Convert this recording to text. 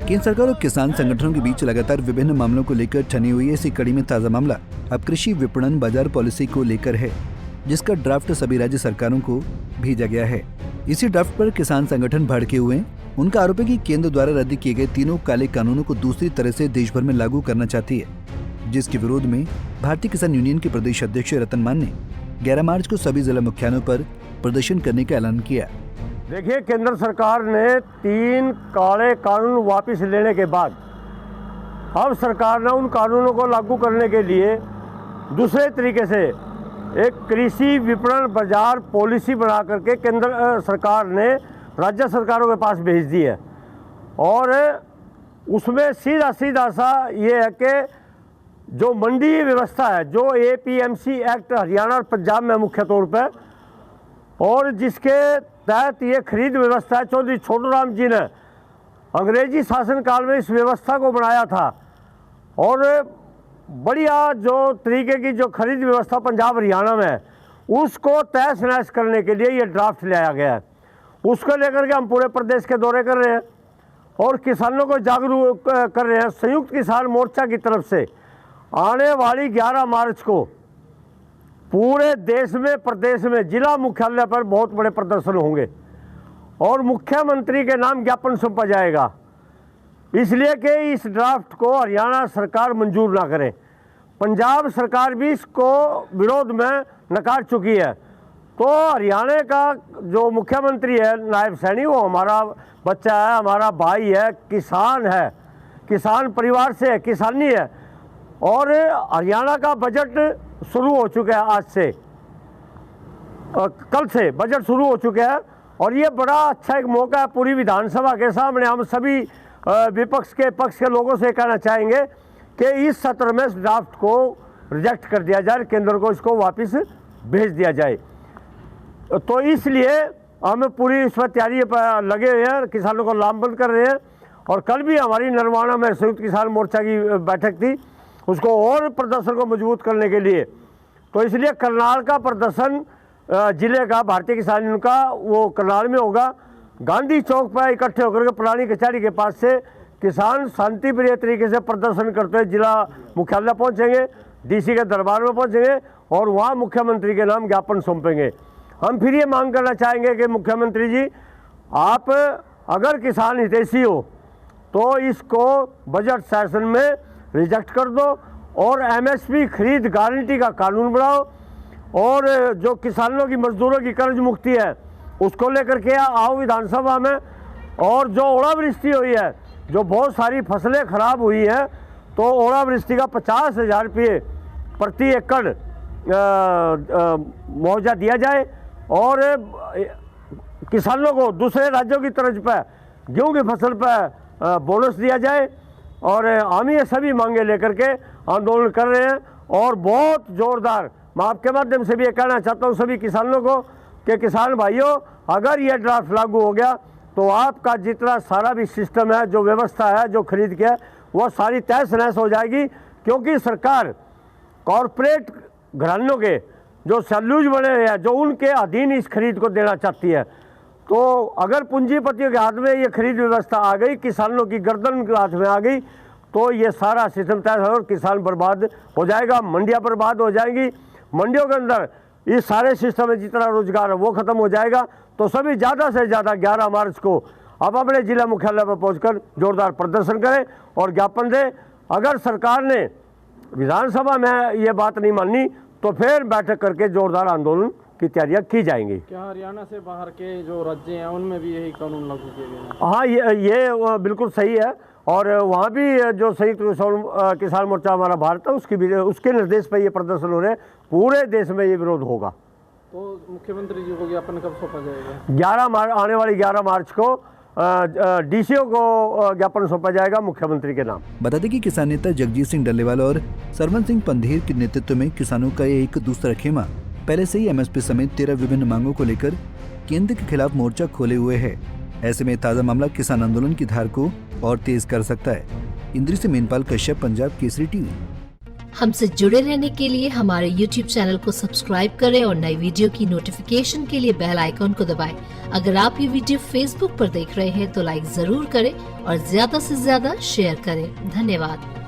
केंद्र सरकार और किसान संगठनों के बीच लगातार विभिन्न मामलों को लेकर ठनी हुई है। इसी कड़ी में ताजा मामला अब कृषि विपणन बाजार पॉलिसी को लेकर है, जिसका ड्राफ्ट सभी राज्य सरकारों को भेजा गया है। इसी ड्राफ्ट पर किसान संगठन भड़के हुए हैं। उनका आरोप है कि केंद्र द्वारा रद्द किए गए तीनों काले कानूनों को दूसरी तरह से देश भर में लागू करना चाहती है, जिसके विरोध में भारतीय किसान यूनियन के प्रदेश अध्यक्ष रतन मान ने 11 मार्च को सभी जिला मुख्यालयों पर प्रदर्शन करने का ऐलान किया। देखिए, केंद्र सरकार ने 3 काले कानून वापस लेने के बाद अब सरकार ने उन कानूनों को लागू करने के लिए दूसरे तरीके से एक कृषि विपणन बाजार पॉलिसी बना करके केंद्र सरकार ने राज्य सरकारों के पास भेज दी है। और उसमें सीधा सा ये है कि जो मंडी व्यवस्था है, जो APMC एक्ट हरियाणा और पंजाब में मुख्य तौर पर, और जिसके तहत ये खरीद व्यवस्था है, चौधरी छोटूराम जी ने अंग्रेजी शासनकाल में इस व्यवस्था को बनाया था। और बढ़िया जो तरीके की जो खरीद व्यवस्था पंजाब हरियाणा में है, उसको तहस नहस करने के लिए ये ड्राफ्ट लाया गया है। उसको लेकर के हम पूरे प्रदेश के दौरे कर रहे हैं और किसानों को जागरूक कर रहे हैं। संयुक्त किसान मोर्चा की तरफ से आने वाली 11 मार्च को पूरे देश में, प्रदेश में जिला मुख्यालय पर बहुत बड़े प्रदर्शन होंगे और मुख्यमंत्री के नाम ज्ञापन सौंपा जाएगा, इसलिए कि इस ड्राफ्ट को हरियाणा सरकार मंजूर ना करे। पंजाब सरकार भी इसको विरोध में नकार चुकी है। तो हरियाणा का जो मुख्यमंत्री है नायब सैनी, वो हमारा बच्चा है, हमारा भाई है, किसान है, किसान परिवार से है, किसानी है। और हरियाणा का बजट शुरू हो चुका है, आज से कल से बजट शुरू हो चुके हैं। और ये बड़ा अच्छा एक मौका है पूरी विधानसभा के सामने। हम सभी विपक्ष के पक्ष के लोगों से कहना चाहेंगे कि इस सत्र में इस ड्राफ्ट को रिजेक्ट कर दिया जाए, केंद्र को इसको वापस भेज दिया जाए। तो इसलिए हम पूरी इस पर तैयारी पर लगे हुए हैं, किसानों को लामबंद कर रहे हैं। और कल भी हमारी नरवाना में संयुक्त किसान मोर्चा की बैठक थी, उसको और प्रदर्शन को मजबूत करने के लिए। तो इसलिए करनाल का प्रदर्शन जिले का भारतीय किसान यूनियन का वो करनाल में होगा। गांधी चौक पर इकट्ठे होकर के पुरानी कचहरी के पास से किसान शांतिप्रिय तरीके से प्रदर्शन करते हुए जिला मुख्यालय पहुंचेंगे, DC के दरबार में पहुंचेंगे और वहां मुख्यमंत्री के नाम ज्ञापन सौंपेंगे। हम फिर ये मांग करना चाहेंगे कि मुख्यमंत्री जी, आप अगर किसान हितैषी हो तो इसको बजट सेशन में रिजेक्ट कर दो और MSP खरीद गारंटी का कानून बनाओ। और जो किसानों की, मजदूरों की कर्ज मुक्ति है, उसको लेकर के आओ विधानसभा में। और जो ओलावृष्टि हुई है, जो बहुत सारी फसलें खराब हुई हैं, तो ओलावृष्टि का 50,000 रुपये प्रति एकड़ मुआवजा दिया जाए। और किसानों को दूसरे राज्यों की तर्ज पर गेहूँ की फसल पर बोनस दिया जाए। और हम ये सभी मांगे लेकर के आंदोलन कर रहे हैं। और बहुत जोरदार, मैं आपके माध्यम से भी ये कहना चाहता हूँ सभी किसानों को कि किसान भाइयों, अगर ये ड्राफ्ट लागू हो गया तो आपका जितना सारा भी सिस्टम है, जो व्यवस्था है, जो खरीद के है, वो सारी तहस नहस हो जाएगी। क्योंकि सरकार कॉरपोरेट घरानों के जो सैल्यूज बने हुए हैं, जो उनके अधीन इस खरीद को देना चाहती है। तो अगर पूंजीपतियों के हाथ में ये खरीद व्यवस्था आ गई, किसानों की गर्दन के हाथ में आ गई, तो ये सारा सिस्टम तैयार हो और किसान बर्बाद हो जाएगा, मंडियां बर्बाद हो जाएंगी। मंडियों के अंदर इस सारे सिस्टम में जितना रोजगार है वो खत्म हो जाएगा। तो सभी ज़्यादा से ज़्यादा 11 मार्च को अब अपने जिला मुख्यालय पर पहुंचकर जोरदार प्रदर्शन करें और ज्ञापन दें। अगर सरकार ने विधानसभा में ये बात नहीं मानी तो फिर बैठक करके जोरदार आंदोलन की तैयारियां की जाएंगी। क्या हरियाणा से बाहर के जो राज्य हैं उनमें भी यही कानून लागू किए गए हैं? हाँ, ये बिल्कुल सही है। और वहाँ भी जो संयुक्त किसान मोर्चा हमारा भारत है, उसके निर्देश पर ये प्रदर्शन हो रहे हैं। पूरे देश में ये विरोध होगा। तो मुख्यमंत्री जी को ज्ञापन कब सौंपा जाएगा? आने वाली 11 मार्च को DCO को ज्ञापन सौंपा जाएगा मुख्यमंत्री के नाम। बता दें कि किसान नेता जगजीत सिंह डल्लेवाल और सरवन सिंह पंधेर के नेतृत्व में किसानों का एक दूसरा खेमा पहले से ही MSP समेत 13 विभिन्न मांगों को लेकर केंद्र के खिलाफ मोर्चा खोले हुए है। ऐसे में ताजा मामला किसान आंदोलन की धार को और तेज कर सकता है। इंद्री से मेनपाल कश्यप, पंजाब केसरी TV। हमसे जुड़े रहने के लिए हमारे YouTube चैनल को सब्सक्राइब करें और नई वीडियो की नोटिफिकेशन के लिए बेल आइकॉन को दबाएं। अगर आप ये वीडियो Facebook पर देख रहे हैं तो लाइक जरूर करें और ज्यादा से ज्यादा शेयर करें। धन्यवाद।